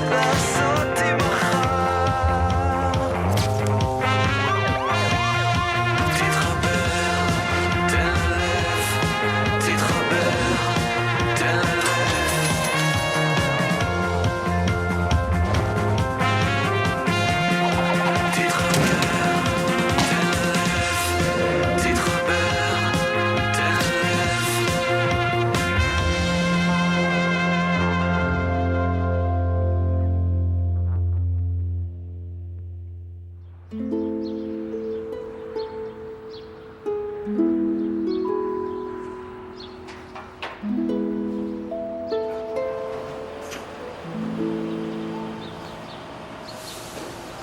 לעשות עם מחר. תתחבר, תן לב, תתחבר, תן לב. תתחבר, תן לב, תתחבר, תן לב.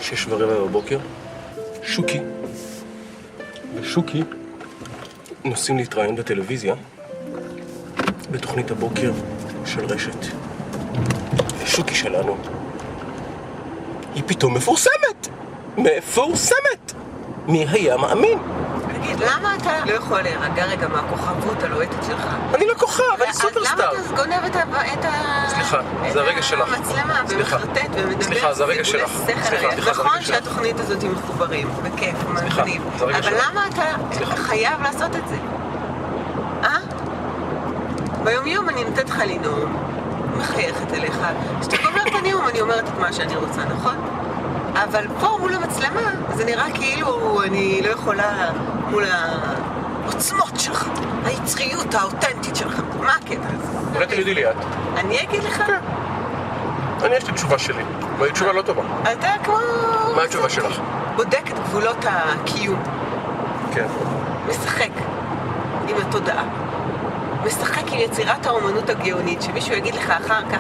שש ורבע בבוקר, שוקי ושוקי נוסעים להתראיין בטלוויזיה בתוכנית הבוקר של רשת. ושוקי שלנו היא פתאום מפורסמת! מפורסמת! מי היה מאמין? תגיד, למה אתה לא יכול להירגע רגע מהכוכבות הלוהטת שלך? אני לא כוכב, אני סופרסטאר. למה אתה גונב את סליחה, זה הרגע שלך. המצלמה סליחה. ומחרטט ומדבר? סליחה, זה הרגע שלך. סליחה, זה נכון הרגע שלך. שהתוכנית הזאת היא מחוברים, בכיף, סליחה, מגניב. זה הרגע אבל שלך. למה אתה חייב לעשות את זה? ביום אני נותנת לך לנאום, מחייכת אליך. כשאתה קורא את הנאום אני אומרת את מה שאני רוצה, נכון? אבל פה מול המצלמה זה נראה כאילו אני לא יכולה מול העוצמות שלך, היצריות האותנטית שלך. מה הקטע הזה? אולי תגידי לי את. אני אגיד לך? אני יש לי תשובה שלי, והיא תשובה לא טובה. אתה כמו... מה התשובה שלך? בודק את גבולות הקיום. כן. משחק עם התודעה. משחק עם יצירת האומנות הגאונית, שמישהו יגיד לך אחר כך,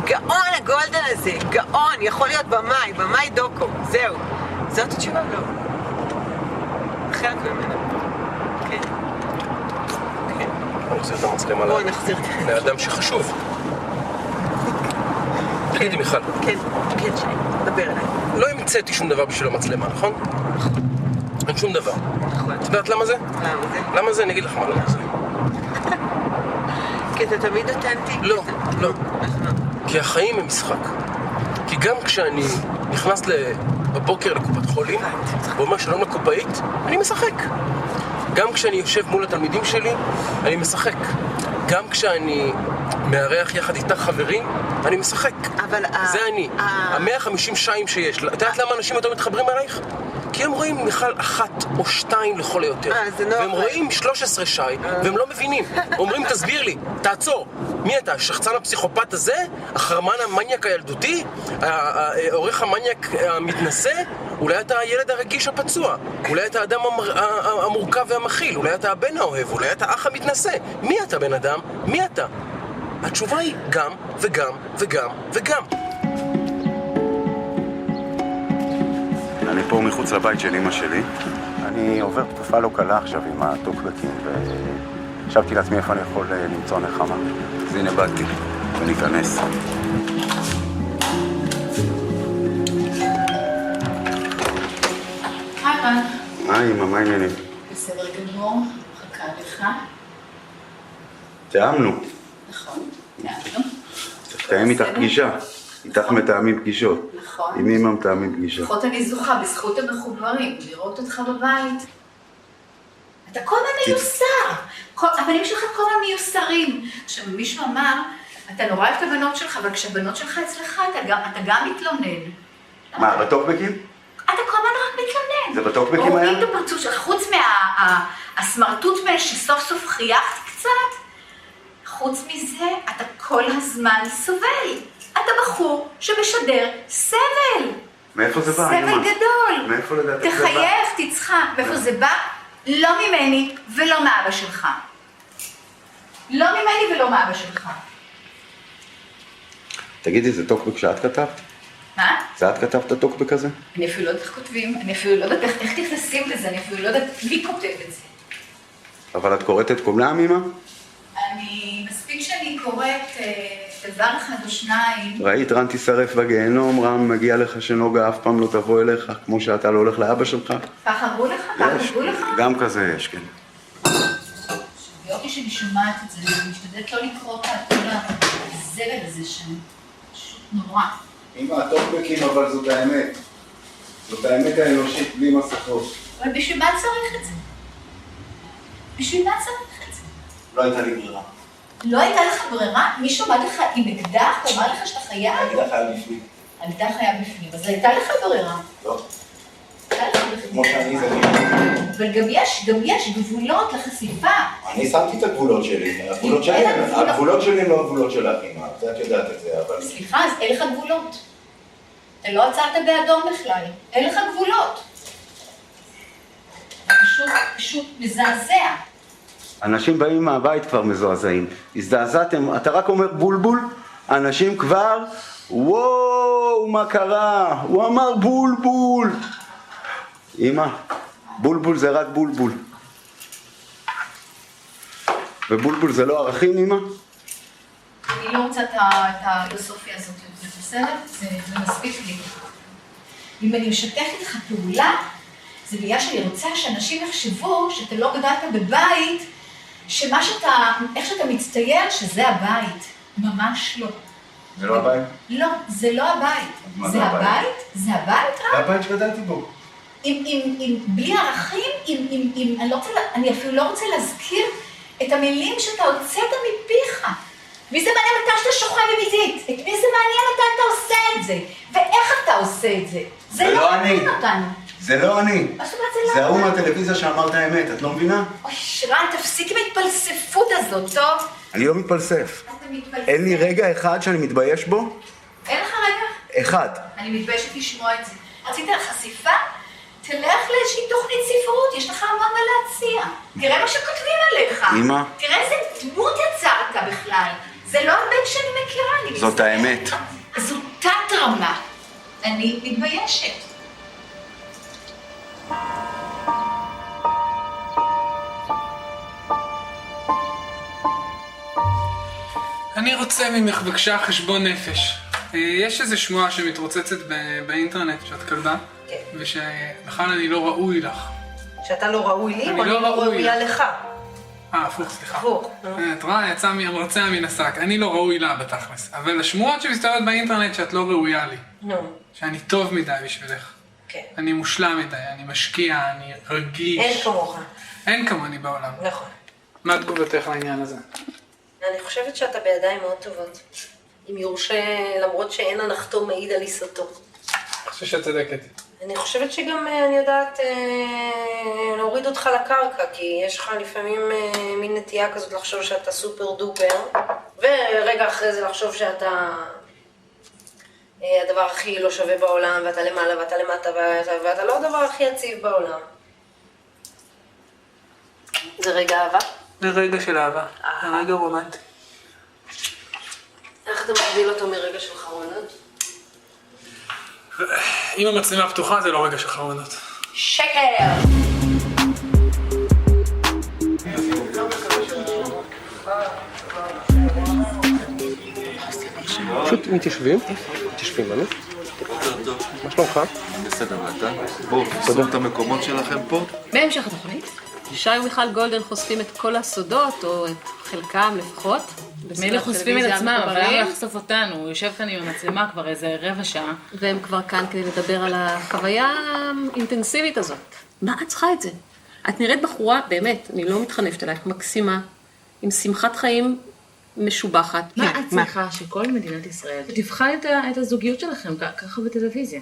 גאון הגולדן הזה, גאון, יכול להיות במאי דוקו, זהו. זאת התשובה? לא. חלק ממנה. כן. כן. אני נחזיר את המצלמה בואו נחזיר את זה. לאדם שחשוב. תגידי מיכל. כן, כן שי, דבר אליי. לא המצאתי שום דבר בשביל המצלמה, נכון? אין שום דבר. נכון. את יודעת למה זה? למה זה? למה זה? אני אגיד לך מה למה זה. כי אתה תמיד אותנטי. לא, לא. איך לא? כי החיים הם משחק. כי גם כשאני נכנס בבוקר לקופת חולים ואומר שלום לקופאית, אני משחק. גם כשאני יושב מול התלמידים שלי, אני משחק. גם כשאני מארח יחד איתך חברים, אני משחק. אבל זה אני. 150 שיים שיש. את יודעת למה אנשים יותר מתחברים עלייך? כי הם רואים מיכל 1 או 2 לכל היותר. זה נוח והם להם. רואים 13 שי, והם לא מבינים. אומרים, תסביר לי, תעצור. מי אתה? השחצן הפסיכופת הזה? החרמן המניאק הילדותי? העורך המניאק המתנשא? אולי אתה הילד הרגיש הפצוע? אולי אתה האדם המורכב והמכיל? אולי אתה הבן האוהב? אולי אתה האח המתנשא? מי אתה בן אדם? מי אתה? התשובה היא גם וגם וגם וגם. אני פה מחוץ לבית של אמא שלי. אני עובר תקופה לא קלה עכשיו עם הטוקבקים, וחשבתי לעצמי איפה אני יכול למצוא נחמה. אז הנה באתי, וניכנס. היי אמא, מה העניינים? בסדר גמור, מחכה לך. תיאמנו. נכון, תיאמנו. צריך לתאם איתך פגישה. איתך מתאמים פגישות. נכון. עם אמא מתאמים פגישה. לפחות אני זוכה בזכות המחוברים, לראות אותך בבית. אתה כל הזמן מיוסר. הבנים שלך כל הזמן מיוסרים. עכשיו, מישהו אמר, אתה נורא אוהב את הבנות שלך, אבל כשהבנות שלך אצלך, אתה גם מתלונן. מה, בטוקבקים? אתה כל הזמן רק מתלונן. זה בטוקבקים היה? רואים את הפרצוף שלך, חוץ מהסמרטוט שסוף סוף חייכת קצת, חוץ מזה, אתה כל הזמן סובל. אתה בחור שמשדר סבל. מאיפה זה בא? סבל גדול. מאיפה לדעתך זה בא? תחייך, תצחק. מאיפה זה בא? לא ממני ולא מאבא שלך. לא ממני ולא מאבא שלך. תגידי, זה טוקבק שאת כתבת? מה? זה את כתבת טוקבק הזה? אני אפילו לא יודעת איך כותבים, אני אפילו לא יודעת איך תכנסים לזה, אני אפילו לא יודעת מי כותב את זה. אבל את קוראת את כולם, אמא? אני, מספיק שאני קוראת דבר אחד או שניים. ראית, רן תישרף בגיהנום, רם מגיע לך שנוגה אף פעם לא תבוא אליך, כמו שאתה לא הולך לאבא שלך? ככה אמרו לך? ככה אמרו לך? גם כזה יש, כן. יופי שאני שומעת את זה, אני משתדלת לא לקרוא את כל הזבל הזה שם. פשוט נורא. אמא, הטוקבקים, אבל זאת האמת. זאת האמת האנושית, בלי מסכות. אבל בשביל מה צריך את זה? בשביל מה צריך את זה? לא הייתה לי ברירה. לא הייתה לך ברירה? מישהו בא לך עם אקדח ואמר לך שאתה חייב? הייתה חייב בפנים. הייתה חייב בפנים, אז הייתה לך ברירה. לא. הייתה לך ברירה. כמו שאני זה אבל גם יש גבולות לחשיפה. אני שמתי את הגבולות שלי. הגבולות שלי הם לא הגבולות שלך, אמא. את יודעת את זה, אבל... סליחה, אז אין לך גבולות. אתה לא עצרת באדום בכלל. אין לך גבולות. פשוט מזעזע. אנשים באים מהבית כבר מזועזעים. הזדעזעתם, אתה רק אומר בולבול, אנשים כבר, וואו, מה קרה? הוא אמר בולבול. אמא, בולבול זה רק בולבול. ובולבול זה לא ערכים, אמא? אני לא רוצה את הפילוסופיה הזאת, זה בסדר? זה מספיק לי. אם אני משתפת איתך פעולה, זה בגלל שאני רוצה שאנשים יחשבו שאתה לא גדלת בבית, שמה שאתה, איך שאתה מצטייר שזה הבית. ממש לא. זה לא הבית? לא, זה לא הבית. זה הבית? זה הבית רק? זה הבית שגדלתי בו. בלי ערכים, אני אפילו לא רוצה להזכיר את המילים שאתה הוצאת מפיך. מי זה מעניין מתי שאתה שוכב בביתית? את מי זה מעניין מתי אתה עושה את זה? ואיך אתה עושה את זה? זה לא מעניין אותנו. זה לא אני. מה זאת אומרת זה לא? זה ההוא מהטלוויזיה שאמר את האמת, את לא מבינה? אוי, שרן, תפסיק עם ההתפלספות הזאת, טוב? אני לא מתפלסף. אתה מתפלסף. אין לי רגע אחד שאני מתבייש בו? אין לך רגע? אחד. אני מתביישת לשמוע את זה. רצית חשיפה? תלך לאיזושהי תוכנית ספרות, יש לך המון מה להציע. תראה מה שכותבים עליך. אמא. תראה איזה דמות יצרת בכלל. זה לא הבן שאני מכירה. זאת האמת. זו תת רמה. אני מתביישת. אני רוצה ממך בבקשה חשבון נפש. יש איזו שמועה שמתרוצצת באינטרנט שאת כלבה, ושבכלל אני לא ראוי לך. שאתה לא ראוי לי, או אני לא ראויה לך? הפוך, סליחה. הפוך. את רואה, יצא מהמרצע מן השק. אני לא ראוי לה בתכלס. אבל השמועות שמסתובבות באינטרנט שאת לא ראויה לי. נו. שאני טוב מדי בשבילך. כן. אני מושלם מדי, אני משקיע, אני רגיש. אין כמוך. אין כמוני בעולם. נכון. מה תגובתך לעניין הזה? אני חושבת שאתה בידיים מאוד טובות. אם יורשה, למרות שאין הנחתו מעיד על עיסתו. אני חושב שאת צדקת. אני חושבת שגם אני יודעת להוריד אותך לקרקע, כי יש לך לפעמים מין נטייה כזאת לחשוב שאתה סופר דופר, ורגע אחרי זה לחשוב שאתה הדבר הכי לא שווה בעולם, ואתה למעלה ואתה למטה, ואתה לא הדבר הכי יציב בעולם. זה רגע אהבה? זה רגע של אהבה. זה רגע רומנטי. איך אתה מבדיל אותו מרגע של חרונות? אם המצלמה פתוחה זה לא רגע של חרונות. שקר! פשוט מתיישבים, באמת. מה שלומך? בסדר, ואתה? בואו, תעשו את המקומות שלכם פה. בהמשך התוכנית, שי ומיכל גולדן חושפים את כל הסודות, או את חלקם לפחות. מילא חושפים את עצמם, אבל למה לחשוף אותנו? הוא יושב כאן עם המצלמה כבר איזה רבע שעה. והם כבר כאן כדי לדבר על החוויה האינטנסיבית הזאת. מה את צריכה את זה? את נראית בחורה, באמת, אני לא מתחנפת אלייך, מקסימה, עם שמחת חיים משובחת. מה את צריכה שכל מדינת ישראל תבחן את הזוגיות שלכם ככה בטלוויזיה?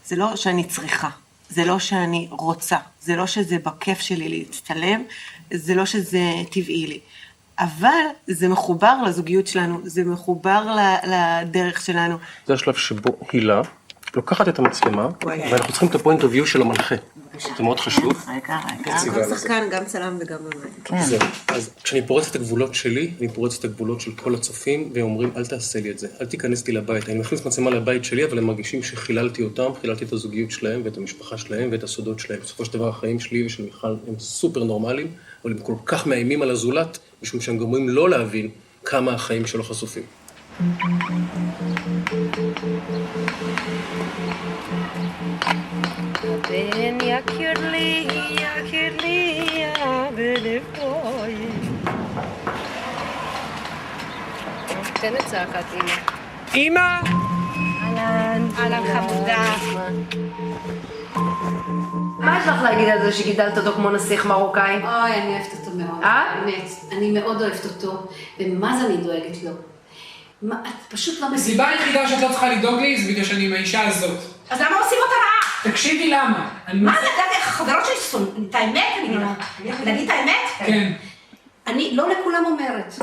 זה לא שאני צריכה, זה לא שאני רוצה, זה לא שזה בכיף שלי להצטלם, זה לא שזה טבעי לי. אבל זה מחובר לזוגיות שלנו, זה מחובר לדרך שלנו. זה השלב שבו הילה לוקחת את המצלמה, ואנחנו צריכים את הפוינט אוף ויו של המנחה. זה מאוד חשוב. גם שחקן, גם צלם וגם במאי. זהו. אז כשאני פורץ את הגבולות שלי, אני פורץ את הגבולות של כל הצופים, והם אומרים, אל תעשה לי את זה, אל תיכנס לי לבית. אני מכניס מצלמה לבית שלי, אבל הם מרגישים שחיללתי אותם, חיללתי את הזוגיות שלהם, ואת המשפחה שלהם, ואת הסודות שלהם. בסופו של דבר, החיים שלי ושל מיכל הם סופר נורמליים, אבל הם כל כך מאיימים על הזולת, משום שהם גורמים לא להבין כמה החיים שלו חשופים. בן יקיר לי, בלבוי. תן את צעקת אמא. אמא! אהלן. אהלן חמודה. מה יש לך להגיד על זה שגידלת אותו כמו נסיך מרוקאי? אוי, אני אוהבת אותו מאוד. באמת, אני מאוד אוהבת אותו, ומה זה אני דואגת לו? את פשוט לא מבינה. הסיבה היחידה שאת לא צריכה לדאוג לי זה בגלל שאני עם האישה הזאת. אז למה עושים אותה רעה? תקשיבי למה. מה זה, לדעת איך החברות שלי שונאים? את האמת? אני אגיד את האמת? כן. אני לא לכולם אומרת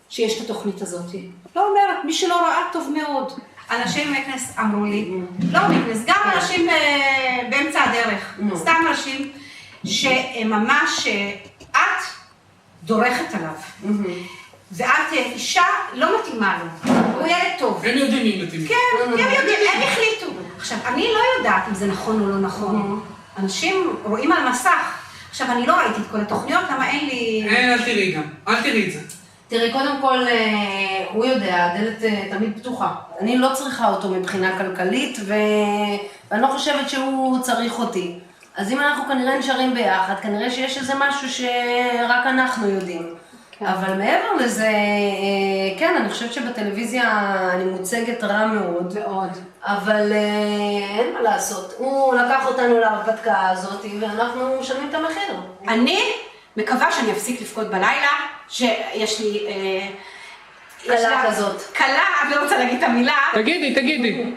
שיש את התוכנית הזאת. לא אומרת, מי שלא ראה טוב מאוד. אנשים מקנס אמרו לי, לא מקנס, גם אנשים באמצע הדרך, סתם אנשים שממש את דורכת עליו, ואת אישה לא מתאימה לו, הוא ילד טוב. הם יודעים מי מתאים. כן, הם יודעים, הם החליטו. עכשיו, אני לא יודעת אם זה נכון או לא נכון. אנשים רואים על מסך. עכשיו, אני לא ראיתי את כל התוכניות, למה אין לי... אין, אל תראי גם, אל תראי את זה. תראי, קודם כל, הוא יודע, הדלת תמיד פתוחה. אני לא צריכה אותו מבחינה כלכלית, ואני לא חושבת שהוא צריך אותי. אז אם אנחנו כנראה נשארים ביחד, כנראה שיש איזה משהו שרק אנחנו יודעים. אבל מעבר לזה, כן, אני חושבת שבטלוויזיה אני מוצגת רע מאוד. מאוד. אבל אין מה לעשות. הוא לקח אותנו להרפתקה הזאת, ואנחנו משלמים את המחיר. אני מקווה שאני אפסיק לפקוד בלילה, שיש לי... קלה כזאת. קלה, אני לא רוצה להגיד את המילה. תגידי.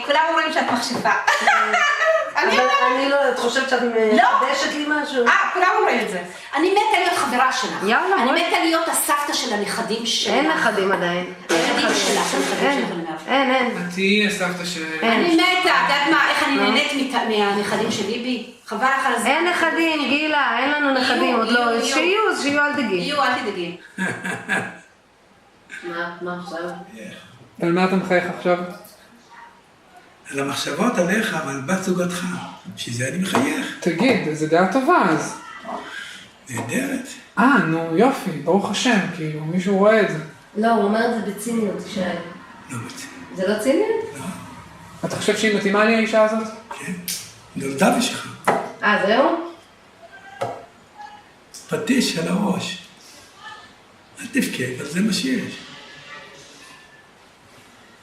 כולם אומרים שאת מכשפה. אני לא, את חושבת שאת מחדשת לי משהו? כולם אומרים את זה. אני מתה להיות חברה שלה. יאללה, אני מתה להיות הסבתא של הנכדים שלה. אין נכדים עדיין. הנכדים שלה, הנכדים שלה. אין. את תהיי הסבתא של... אני מתה, את יודעת מה, איך אני נהנית מהנכדים של ליבי? חבל לך על הזמן. אין נכדים, גילה, אין לנו נכדים, עוד לא. שיהיו, אל תדאגי. יהיו, אל תדאגי. מה עכשיו? על מה אתה מחייך עכשיו? על המחשבות עליך ועל בת זוגתך, שזה אני מחייך. תגיד, זו דעה טובה אז. נהדרת. נו יופי, ברוך השם, כאילו מישהו רואה את זה. לא, הוא אומר את זה בציניות, שי. לא בציניות. זה לא ציניות? לא. אתה חושב שהיא מתאימה לי האישה הזאת? כן, נולדה בשבילך. זהו? פטיש על הראש. אל תבכה, אבל זה מה שיש.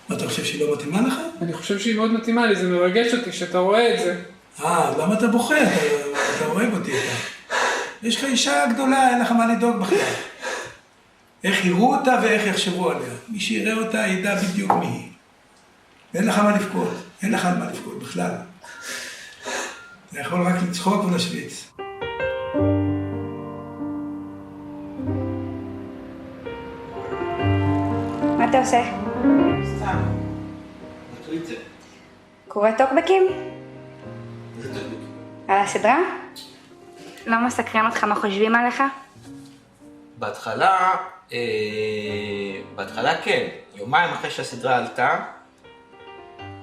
מה, אתה חושב שהיא לא מתאימה לך? אני חושב שהיא מאוד מתאימה לי, זה מרגש אותי שאתה רואה את זה. למה אתה בוכה? אתה אוהב אותי איתה. יש לך אישה גדולה, אין לך מה לדאוג בכלל. איך יראו אותה ואיך יחשבו עליה. מי שיראה אותה ידע בדיוק מי היא. ואין לך מה לבכות, אין לך מה לבכות בכלל. אתה יכול רק לצחוק ולהשוויץ. מה אתה עושה? סתם. בטוויטר. קורא טוקבקים? איזה טוקבקים? על הסדרה? לא מסקרן אותך מה חושבים עליך? בהתחלה כן. יומיים אחרי שהסדרה עלתה,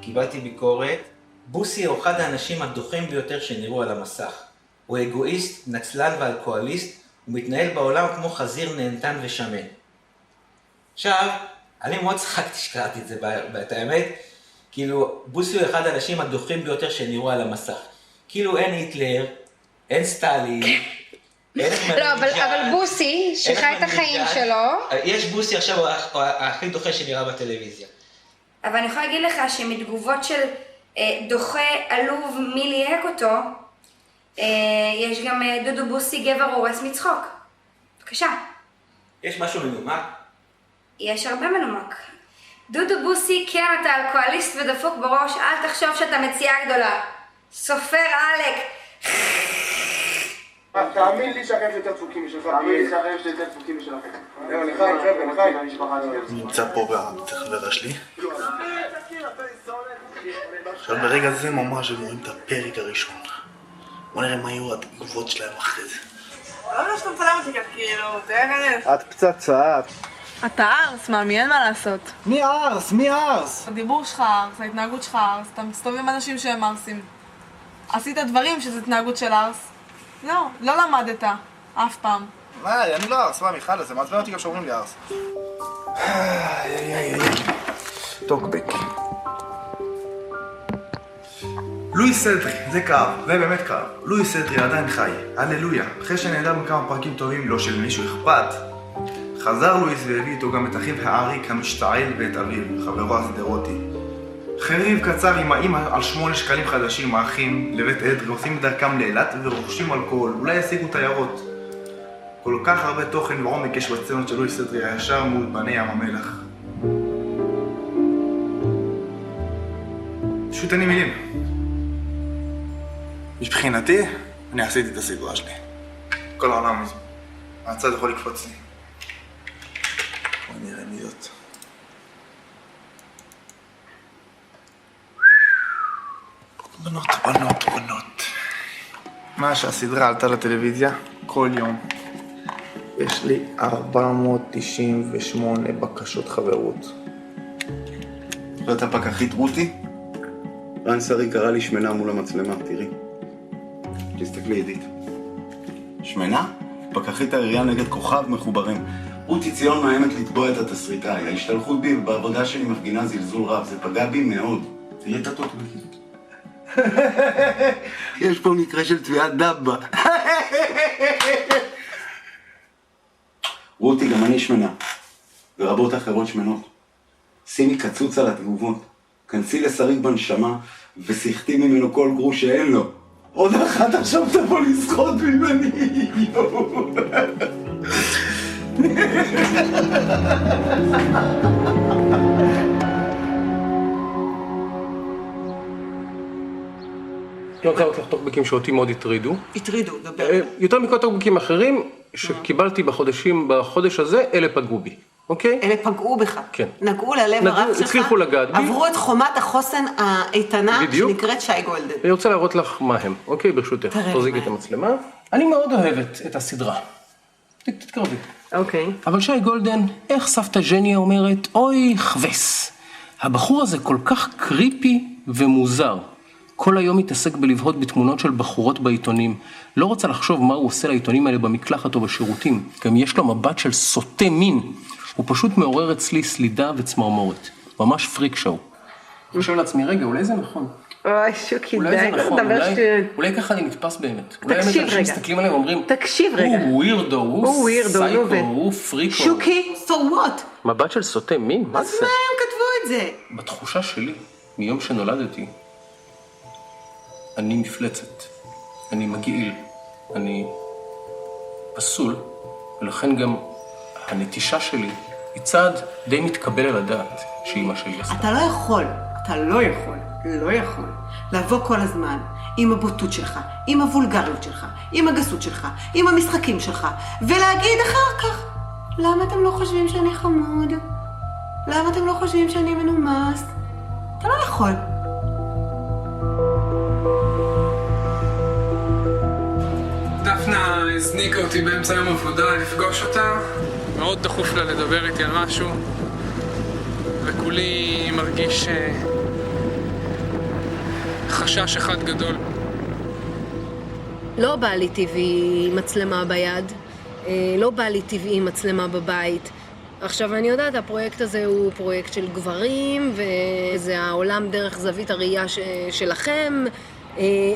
קיבלתי ביקורת. בוסי הוא אחד האנשים הדוחים ביותר שנראו על המסך. הוא אגואיסט, נצלן ואלכוהוליסט, הוא מתנהל בעולם כמו חזיר נהנתן ושמן. עכשיו, אני מאוד צחקתי שקראתי את זה, את האמת, כאילו, בוסי הוא אחד האנשים הדוחים ביותר שנראו על המסך. כאילו אין היטלר, אין סטלין, אין לא, אבל בוסי, שחי את החיים שלו... יש בוסי עכשיו, הוא הכי דוחה שנראה בטלוויזיה. אבל אני יכולה להגיד לך שמתגובות של דוחה עלוב מי ליהק אותו, יש גם דודו בוסי גבר הורס מצחוק. בבקשה. יש משהו מנומק? יש הרבה מנומק. דודו בוסי, כן, אתה אלכוהוליסט ודפוק בראש, אל תחשוב שאתה מציאה גדולה. סופר עלק. תאמין לי שהחיים שיותר דפוקים משלך. תאמין לי שהחיים שיותר דפוקים משלכם. זהו, לחיים, חבר'ה, לחיים. אני נמצא פה בחברה שלי. עכשיו ברגע זה ממש הם רואים את הפרק הראשון. בוא נראה מה יהיו התגובות שלהם אחרי זה. לא שאתה מצלם אותי כאן, כאילו, תראה כנס. את פצצה, את. אתה ארס, מאמי, אין מה לעשות. מי ארס? מי ארס? הדיבור שלך ארס, ההתנהגות שלך ארס, אתה מסתובב עם אנשים שהם ארסים. עשית דברים שזה התנהגות של ארס. לא למדת, אף פעם. אני לא ארס, מה מיכל, זה מעצבן אותי גם שאומרים לי ארס. טוקבק. לואי סדרי, זה קרב, זה באמת קרב. לואי סדרי עדיין חי, הללויה. אחרי שנהדר בכמה פרקים טובים לו של מישהו אכפת, חזר לואיס והביא איתו גם את אחיו העריק המשתעל ואת אביו, חברו הסדרותי. חריב קצר עם האמא על 8 שקלים חדשים, האחים לבית אדרי עושים את דרכם לאילת ורוכשים אלכוהול, אולי ישיגו תיירות. כל כך הרבה תוכן ועומק יש בסצנות של לואיס אדרי הישר מול בני ים המלח. פשוט אין לי מילים. מבחינתי, אני עשיתי את הסדרה שלי. כל העולם מזה. הצד יכול לקפוץ לי. בוא נראה מי זאת. בנות. מה שהסדרה עלתה לטלוויזיה, כל יום יש לי 498 בקשות חברות. ואתה פקחית רותי? רן שרי קרא לי שמנה מול המצלמה, תראי. תסתכלי עידית. שמנה? פקחית העירייה נגד כוכב מחוברים. רותי ציון מאיימת לתבוע את התסריטאי. ההשתלחות בי ובעבודה שלי מפגינה זלזול רב. זה פגע בי מאוד. תראי את הטוקבקים. יש פה מקרה של תביעת דבא. רותי, גם אני שמנה. ורבות אחרות שמנות. שימי קצוץ על התגובות. כנסי לשריג בנשמה ושיחתי ממנו כל גרוש שאין לו. עוד אחת עכשיו תבוא לסחוט ממני. אני רוצה לראות לך טוקבקים שאותי מאוד הטרידו. הטרידו, דבר. יותר מכל טוקבקים אחרים שקיבלתי בחודש הזה, אלה פגעו בי. אוקיי? אלה פגעו בך. כן. נגעו ללב הרב שלך. הצליחו לגעת בי. עברו את חומת החוסן האיתנה שנקראת שי גולדן. אני רוצה להראות לך מה הם, אוקיי? ברשותך. תחזיקי את המצלמה. אני מאוד אוהבת את הסדרה. תתקרבי. אוקיי. אבל שי גולדן, איך סבתא ז'ניה אומרת, אוי חווס. הבחור הזה כל כך קריפי ומוזר. כל היום מתעסק בלבהות בתמונות של בחורות בעיתונים. לא רוצה לחשוב מה הוא עושה לעיתונים האלה במקלחת או בשירותים. גם יש לו מבט של סוטה מין. הוא פשוט מעורר אצלי סלידה וצמרמורת. ממש פריק שואו. אני חושב לעצמי, רגע, אולי זה נכון. אוי, שוקי, אולי זה די, נכון, דבר שטויות. אולי ככה אני נתפס באמת. תקשיב רגע. אולי מסתכלים עליהם ואומרים, תקשיב רגע. הוא ווירדו, הוא סייקו, הוא פריקו. שוקי, so what? מבט של סוטה מין? מה זה? אז מה הם כתבו את זה? בתחושה שלי, מיום שנולדתי, אני מפלצת, אני מגעיל, אני פסול, ולכן גם הנטישה שלי היא צעד די מתקבל על הדעת שאמא שלי עשתה. אתה לא יכול לבוא כל הזמן עם הבוטות שלך, עם הוולגריות שלך, עם הגסות שלך, עם המשחקים שלך, ולהגיד אחר כך, למה אתם לא חושבים שאני חמוד? למה אתם לא חושבים שאני מנומס? אתה לא יכול. דפנה הזניקה אותי באמצע יום עבודה לפגוש אותה. מאוד דחוף לה לדבר איתי על משהו, וכולי מרגיש חשש אחד גדול. לא בא לי טבעי מצלמה ביד, לא בא לי טבעי מצלמה בבית. עכשיו, אני יודעת, הפרויקט הזה הוא פרויקט של גברים, וזה העולם דרך זווית הראייה שלכם,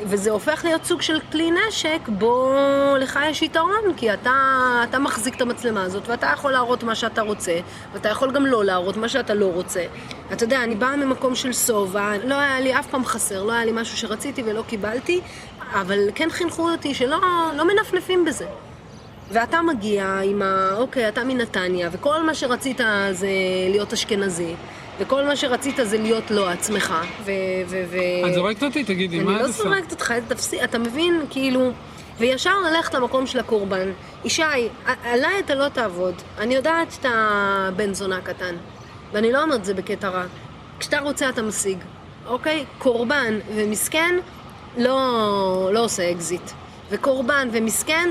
וזה הופך להיות סוג של כלי נשק, בו לך יש יתרון, כי אתה מחזיק את המצלמה הזאת, ואתה יכול להראות מה שאתה רוצה, ואתה יכול גם לא להראות מה שאתה לא רוצה. אתה יודע, אני באה ממקום של סובה, לא היה לי אף פעם חסר, לא היה לי משהו שרציתי ולא קיבלתי, אבל כן חינכו אותי שלא מנפנפים בזה. ואתה מגיע עם אוקיי, אתה מנתניה, וכל מה שרצית זה להיות אשכנזי, וכל מה שרצית זה להיות לא עצמך, את זורקת אותי? תגידי, מה את עושה? אני לא זורקת אותך, אתה מבין, כאילו, וישר ללכת למקום של הקורבן. ישי, עליי אתה לא תעבוד, אני יודעת שאתה בן זונה קטן, ואני לא אומרת זה בקטע רע. כשאתה רוצה אתה משיג, אוקיי? קורבן ומסכן לא עושה אקזיט. וקורבן ומסכן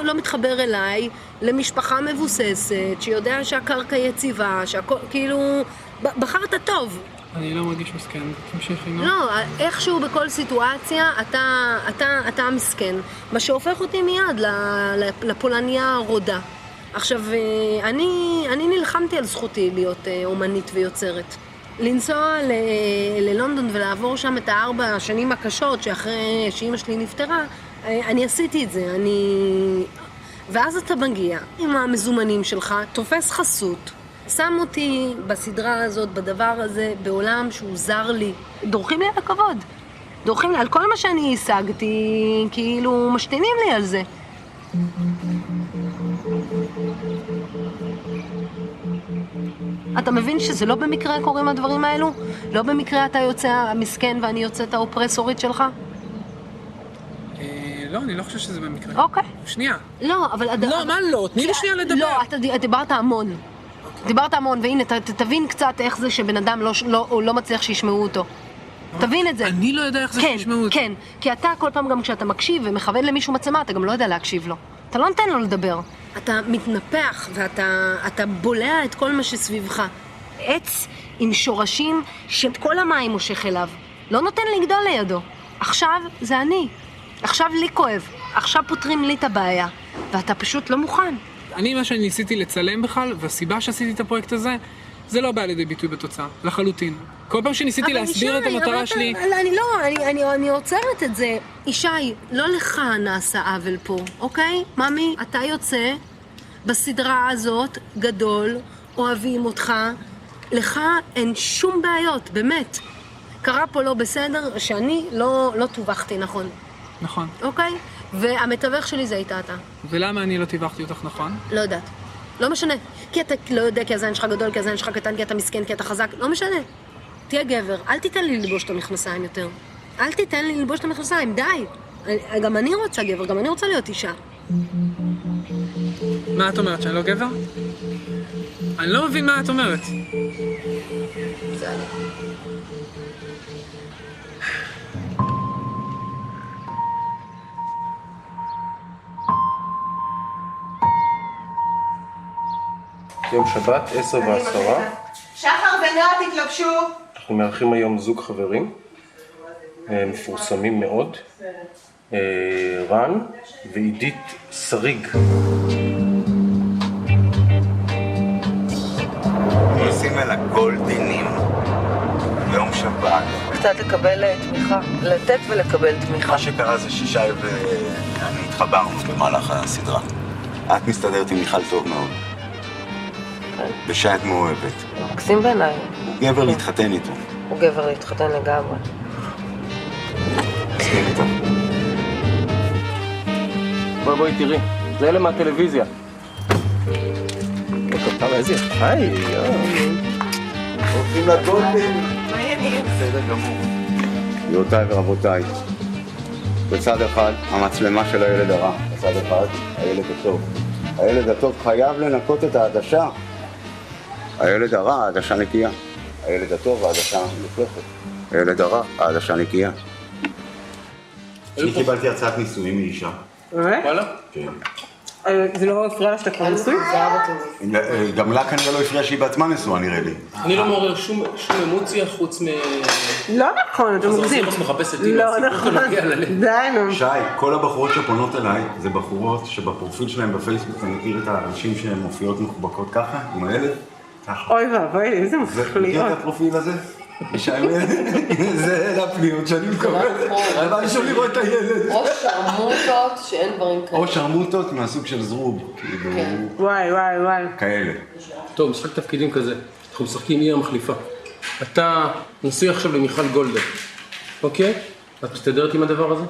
לא מתחבר אליי למשפחה מבוססת, שיודע שהקרקע יציבה, כאילו, בחרת טוב. אני לא מרגיש מסכן, תמשיכי. לא, איכשהו בכל סיטואציה אתה מסכן, מה שהופך אותי מיד לפולניה רודה. עכשיו, אני נלחמתי על זכותי להיות אומנית ויוצרת. לנסוע ללונדון ולעבור שם את 4 השנים הקשות שאחרי שאמא שלי נפטרה, אני עשיתי את זה, ואז אתה מגיע עם המזומנים שלך, תופס חסות, שם אותי בסדרה הזאת, בדבר הזה, בעולם שהוא זר לי. דורכים לי על הכבוד. דורכים לי על כל מה שאני השגתי, כאילו משתינים לי על זה. אתה מבין שזה לא במקרה קורים הדברים האלו? לא במקרה אתה יוצא המסכן ואני יוצאת האופרסורית שלך? לא, אני לא חושב שזה במקרה. אוקיי. שנייה. לא, אבל... לא, מה לא? תני לי שנייה לדבר. לא, אתה דיברת המון. דיברת המון, והנה, תבין קצת איך זה שבן אדם לא מצליח שישמעו אותו. תבין את זה. אני לא יודע איך זה שישמעו אותו. כן, כי אתה כל פעם גם כשאתה מקשיב ומכוון למישהו מצלמה, אתה גם לא יודע להקשיב לו. אתה לא נותן לו לדבר. אתה מתנפח ואתה בולע את כל מה שסביבך. עץ עם שורשים שאת כל המים מושך אליו. לא נותן לגדול לידו. עכשיו זה אני. עכשיו לי כואב. עכשיו פותרים לי את הבעיה. ואתה פשוט לא מוכן. מה שאני ניסיתי לצלם בכלל, והסיבה שעשיתי את הפרויקט הזה, זה לא בא לידי ביטוי בתוצאה, לחלוטין. כל פעם שניסיתי להסביר את המטרה שלי... אני עוצרת את זה. ישי, לא לך נעשה עוול פה, אוקיי? ממי, אתה יוצא בסדרה הזאת, גדול, אוהבים אותך, לך אין שום בעיות, באמת. קרה פה לא בסדר, שאני לא תובחתי נכון. נכון. אוקיי? והמתווך שלי זה הייתה אתה. ולמה אני לא תיווכתי אותך נכון? לא יודעת. לא משנה. כי אתה לא יודע, כי הזין שלך גדול, כי הזין שלך קטן, כי אתה מסכן, כי אתה חזק. לא משנה. תהיה גבר. אל תיתן לי ללבוש את המכנסיים יותר. אל תיתן לי ללבוש את המכנסיים, די. גם אני רוצה גבר, גם אני רוצה להיות אישה. מה את אומרת, שאני לא גבר? אני לא מבין מה את אומרת. יום שבת, 10:10. שחר ונועה תתלבשו. אנחנו מארחים היום זוג חברים, מפורסמים מאוד, רן ועידית שריג. נוסעים אל הגולדנים, יום שבת. קצת לקבל תמיכה, לתת ולקבל תמיכה. מה שקרה זה ששי ואני התחברנו במהלך הסדרה. את מסתדרת עם מיכל טוב מאוד. ושי את מאוהבת. מקסים בעיניי. הוא גבר להתחתן איתו. הוא גבר להתחתן לגמרי. מסכים איתו. בואי תראי, זה אלה מהטלוויזיה. איזה יפה היא, הולכים לגולדן. מה העניינים? בסדר גמור. גבירותיי ורבותיי, בצד אחד המצלמה של הילד הרע, בצד אחד הילד הטוב. הילד הטוב חייב לנקות את העדשה. הילד הרע, העדשה נקייה. הילד הטוב, העדשה מלוכלכת. הילד הרע, העדשה נקייה. אני קיבלתי הצעת נישואים מאישה. באמת? וואלה? כן. זה לא הפריע לה שאתה כבר נשוי? גם לה כנראה לא הפריע שהיא בעצמה נשואה, נראה לי. אני לא מעורר שום אמוציה חוץ מ... לא נכון, אתה מגזים. אז מחפש אותי, לא נכון. די נו. שי, כל הבחורות שפונות אליי, זה בחורות שבפרופיל שלהם בפייסבוק אני מכיר את האנשים שהן מופיעות מחובקות ככה, עם הילד, ככה. אוי ואבוי, איזה מחליות. מכיר את הפרופיל הזה? זה הפניות שאני מקבל. הלוואי שאני רואה את הילד. או שרמוטות שאין דברים כאלה. או שרמוטות מהסוג של זרוב. וואי. כאלה. טוב, משחק תפקידים כזה. אנחנו משחקים היא המחליפה. אתה נשוי עכשיו למיכל גולדן, אוקיי? את מסתדרת עם הדבר הזה?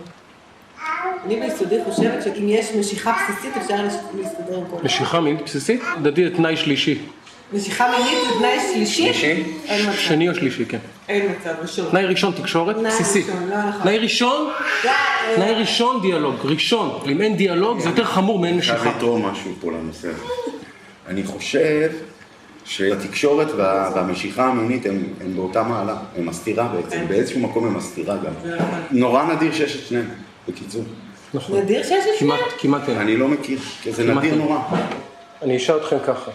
אני ביסודי חושבת שאם יש משיכה בסיסית אפשר להסתדר עם כל זה. משיכה מינית בסיסית? לדעתי זה תנאי שלישי. משיכה מינית זה תנאי שלישי? אין מצב. שני או שלישי, כן. אין מצב, ראשון. תנאי ראשון תקשורת בסיסית. תנאי ראשון? תנאי ראשון דיאלוג, ראשון. אם אין דיאלוג זה יותר חמור מאין משיכה. חייב לתרום משהו פה לנושא הזה. אני חושב שהתקשורת והמשיכה המינית הם באותה מעלה, הם מסתירה בעצם, באיזשהו מקום הם מסתירה גם. נורא נדיר שיש את שניהם, בקיצור. נכון. נדיר שיש את שניהם? כמעט אין. אני לא מכיר, כי זה נדיר נורא. אני אשאל אתכם ככה.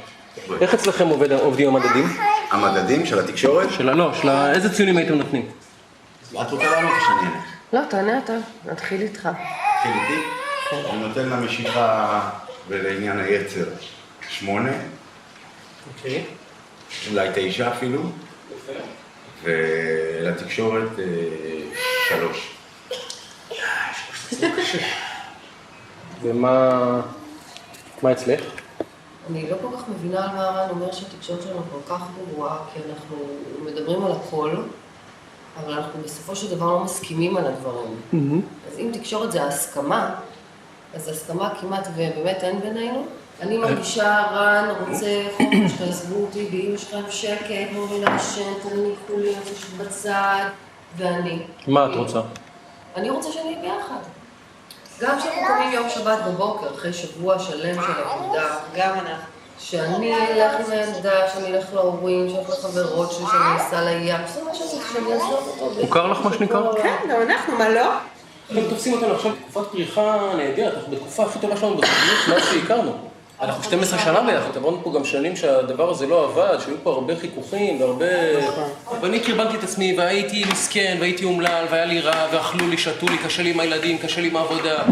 איך אצלכם עובדים המדדים? המדדים של התקשורת? איזה ציונים הייתם נותנים? את רוצה לענות או שאני אענה? לא, תענה אתה, נתחיל איתך. נתחיל איתי? אני נותן למשיכה ולעניין היצר 8. אוקיי. אולי 9 אפילו. ולתקשורת 3. ומה אצלך? אני לא כל כך מבינה על מה רן אומר שהתקשורת שלנו כל כך גרועה, כי אנחנו מדברים על הכל, אבל אנחנו בסופו של דבר לא מסכימים על הדברים. אז אם תקשורת זה ההסכמה, אז הסכמה כמעט ובאמת אין בינינו. אני מרגישה, רן רוצה חופש, תעזבו אותי, באמא שלכם שקט, לא מבינה לשן, תניחו לי, פשוט בצד, ואני. מה את רוצה? אני רוצה שנהיה ביחד. גם כשאנחנו קמים יום שבת בבוקר, אחרי שבוע שלם של עבודה, גם אנחנו. שאני אלך עם הילדה, שאני אלך להורים, שאני אלך לחברות שלי, שאני אסע לים, שזה מה שאני אעזוב אותו. מוכר לך מה שנקרא? כן, גם אנחנו, מה לא? אתם תופסים אותנו עכשיו בתקופת פריחה נהדרת, אנחנו בתקופה הכי טובה שלנו בחיים, מאז שהכרנו. אנחנו 12 שנה ביחד, עברנו פה גם שנים שהדבר הזה לא עבד, שהיו פה הרבה חיכוכים והרבה... ואני קרבנתי את עצמי והייתי מסכן והייתי אומלל והיה לי רע ואכלו לי, שתו לי, קשה לי עם הילדים, קשה לי עם העבודה,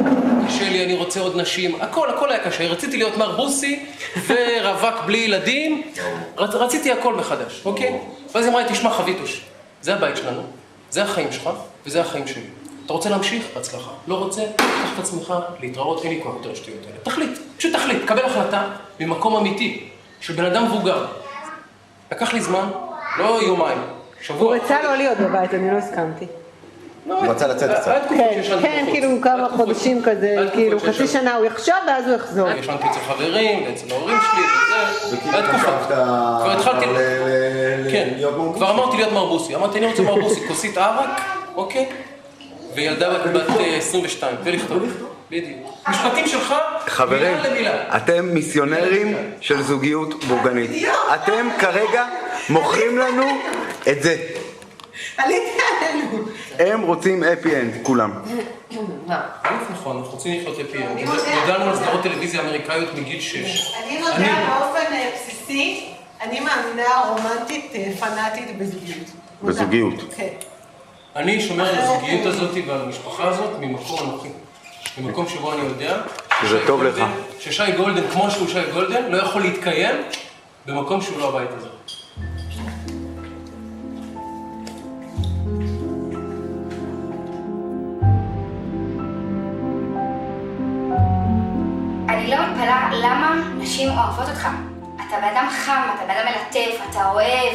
קשה לי, אני רוצה עוד נשים, הכל היה קשה. רציתי להיות מר בוסי ורווק בלי ילדים, רציתי הכל מחדש, אוקיי? ואז אמרה לי, תשמע חביתוש, זה הבית שלנו, זה החיים שלך וזה החיים שלי. אתה רוצה להמשיך? בהצלחה. לא רוצה? תקח את עצמך, להתראות, אין לי כוח יותר השטויות האלה. תחליט, פשוט תחליט, קבל החלטה ממקום אמיתי, של בן אדם מבוגר. לקח לי זמן, לא יומיים, שבוע. הוא רצה לא להיות בבית, אני לא הסכמתי. הוא רצה לצאת קצת. כן, כאילו כמה חודשים כזה, כאילו חצי שנה הוא יחשוב ואז הוא יחזור. ישנתי אצל חברים, אצל ההורים שלי וזה. היה תקופה. כבר התחלתי... כן, כבר אמרתי להיות מרבוסי. אמרתי, אני רוצה מרבוסי, כוסית ערק, אוקיי? וילדה בת 22, ולכתוב. בדיוק. משפטים שלך, חברים, מילה למילה. אתם מיסיונרים של זוגיות בורגנית. אתם כרגע מוכרים לנו את זה. עליתי עלינו. הם רוצים אפי אנד, כולם. נכון, אנחנו רוצים לחיות אפי אנד. גדלנו על סדרות טלוויזיה אמריקאיות מגיל 6. אני מודה באופן בסיסי, אני מאמינה רומנטית, פנאטית בזוגיות. בזוגיות. כן. אני שומר על הזוגיות הזאת ועל המשפחה הזאת ממקום אנוכי. ממקום שבו אני יודע שזה טוב לך. ששי גולדן, כמו שהוא שי גולדן, לא יכול להתקיים במקום שהוא לא הבית הזה. אני לא מתפלאה למה נשים אוהבות אותך. אתה בן אדם חם, אתה בן אדם מלטף, אתה אוהב.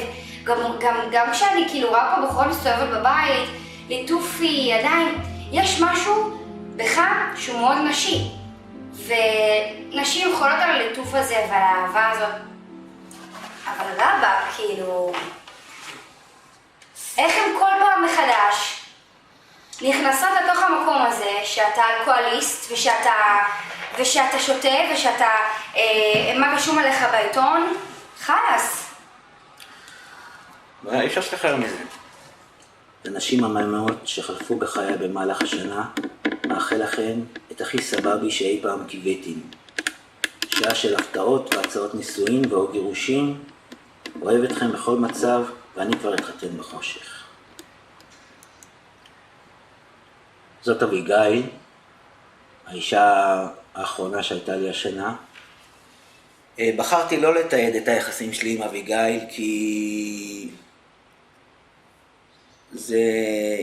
גם כשאני כאילו רואה פה בחורה מסתובבת בבית, ליטופי, ידיים, יש משהו בך שהוא מאוד נשי. ונשים יכולות על הליטוף הזה ועל האהבה הזאת. אבל רבא, כאילו... איך הם כל פעם מחדש נכנסות לתוך המקום הזה שאתה אלכוהוליסט ושאתה שותה ושאתה... מה רשום עליך בעיתון? חלאס. אי אפשר שתחרר מזה. לנשים המאמנות שחלפו בחיי במהלך השנה, מאחל לכם את הכי סבבי שאי פעם קיוויתם. שעה של הפתעות והצעות נישואין ואו גירושים, אוהב אתכם בכל מצב ואני כבר אתחתן בחושך. זאת אביגיל, האישה האחרונה שהייתה לי השנה. בחרתי לא לתעד את היחסים שלי עם אביגיל כי זה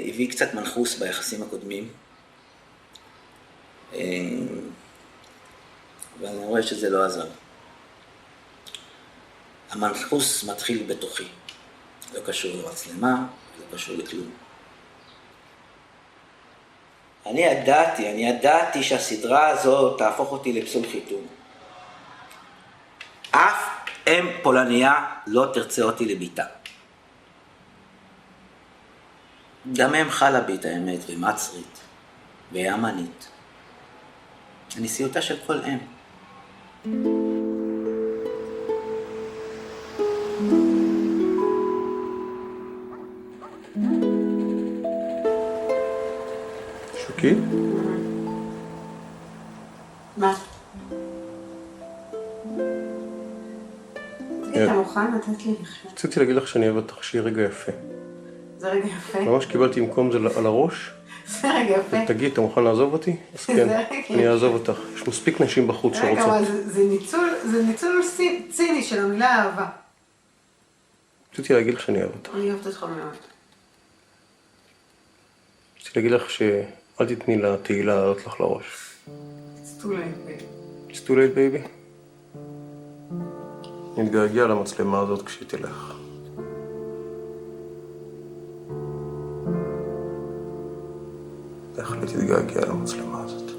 הביא קצת מנחוס ביחסים הקודמים. ואני רואה שזה לא עזר. המנחוס מתחיל בתוכי. לא קשור למצלמה, לא קשור לכלום. אני ידעתי שהסדרה הזאת תהפוך אותי לפסול חיתון. אף אם פולניה לא תרצה אותי לביתה. גם הם חלה בי את האמת ומצרית וימנית. הנשיאותה של כל אם. שוקי? מה? אתה מוכן לתת לי לחשוב? רציתי להגיד לך שאני אוהב אותך שיהיה רגע יפה. זה רגע יפה. ממש קיבלתי במקום זה על הראש. זה רגע יפה. תגיד, אתה מוכן לעזוב אותי? אז כן, אני אעזוב אותך. יש מספיק נשים בחוץ שרוצות. רגע, אבל זה ניצול ציני של המילה אהבה. רציתי להגיד לך שאני אוהב אותך. אני אוהבת אותך מאוד. רציתי להגיד לך שאל תתני לתהילה לעלות לך לראש. It's too late, baby. It's too late, baby. נתגעגע למצלמה הזאת כשהיא תלך. בהחלט תתגעגע למצלמה הזאת.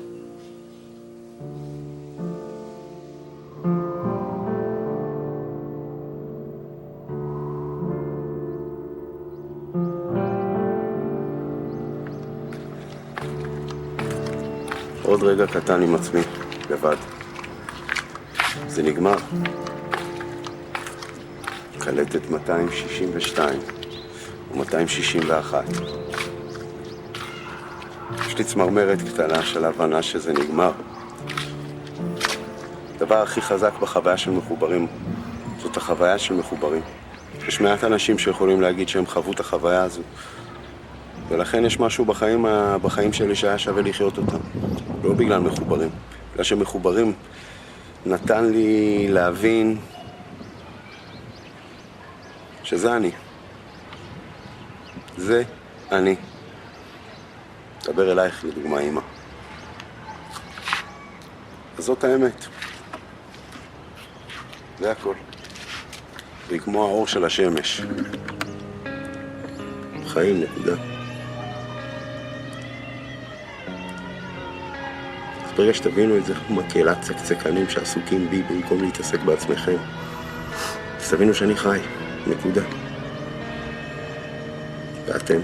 עוד רגע קטן עם עצמי, לבד. זה נגמר. קלטת 262 ו-261. יש לי צמרמרת קטנה של הבנה שזה נגמר. הדבר הכי חזק בחוויה של מחוברים זאת החוויה של מחוברים. יש מעט אנשים שיכולים להגיד שהם חוו את החוויה הזו. ולכן יש משהו בחיים שלי שהיה שווה לחיות אותם. לא בגלל מחוברים. בגלל שמחוברים נתן לי להבין שזה אני. זה אני. דבר אלייך לדוגמה אמא. אז זאת האמת. זה הכל. והיא כמו האור של השמש. חיים נקודה. ברגע שתבינו את זה, כמו מקהלת צקצקנים שעסוקים בי במקום להתעסק בעצמכם. אז תבינו שאני חי, נקודה. ואתם?